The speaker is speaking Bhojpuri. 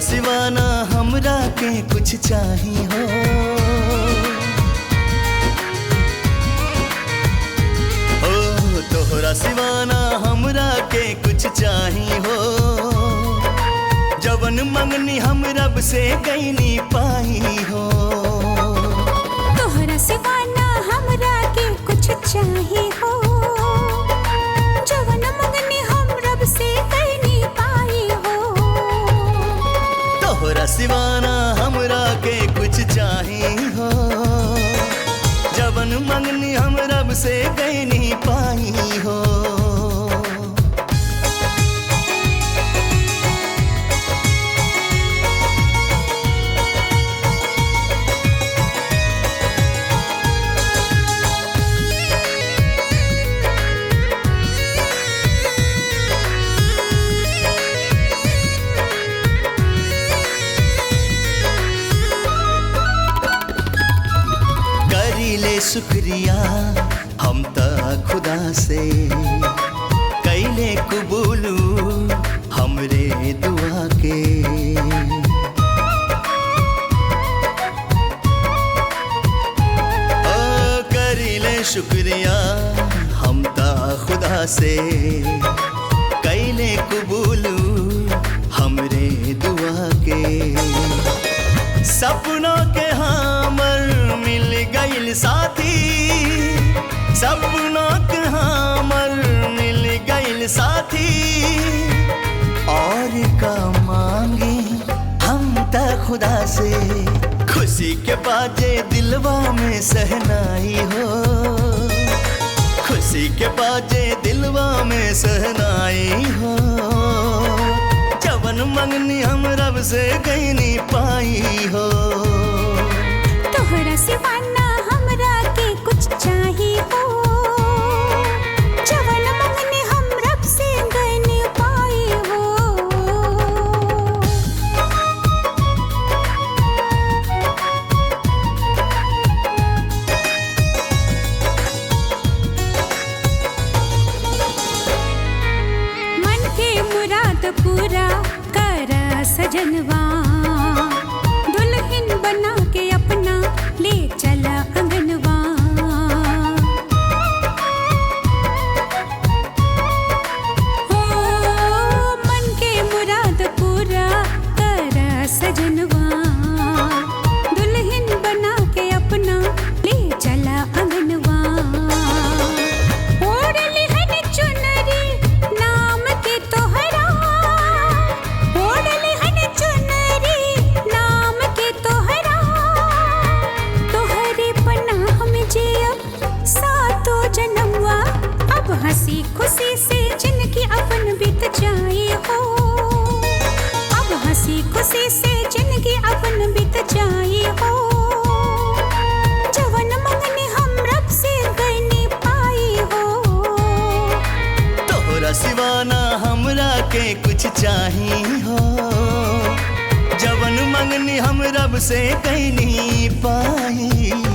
सिवाना हमरा के कुछ चाही हो। ओ तोहरा सिवाना हमरा के कुछ चाही हो। जवन मंगनी हम रब से कहीं पाई हो। तोहरा सिवाना हमरा के कुछ चाही हो। जवन मंगनी हम रब से कहीं पाई हो। तोहरा सिवाना हमरा के कुछ चाही हो। जवन मंगनी हम रब से कहीं पाई हो। शुक्रिया हम ता खुदा से कैले कबूलू हमरे दुआ के। ओ करीले शुक्रिया हम ता खुदा से कैले कबूलू हमरे दुआ के। सपनों के हमर मिल गइल साथी। सपनों के हमर मिल गइल साथी। और का मांगे हम ता खुदा से खुशी के बाजे दिलवा में सहनाई हो। खुशी के बाजे दिलवा में सहनाई हो। जवन मंगनी हम रब से कहीं नहीं पाई हो। तोहरा सिवाना हमरा के कुछ चाही हो। जवन मंगनी हम रब से कहीं पाई हो। मन के मुराद पूरा कर सजनवा। दुल्हन बना के अपना ले चला अंगनवा। हो मन के मुराद पूरा कर सजनवा। दुल्हन बना के अपना ले चला अंगनवा। हंसी खुशी से जिंदगी अपन बीत जाए हो। अब हंसी खुशी से जिंदगी अपन बीत जाए हो। जवन मंगनी हम रब से कहीं पाई हो। तोहरा सिवाना हमरा के कुछ चाही हो। जवन मंगनी हम रब से कहीं पाई।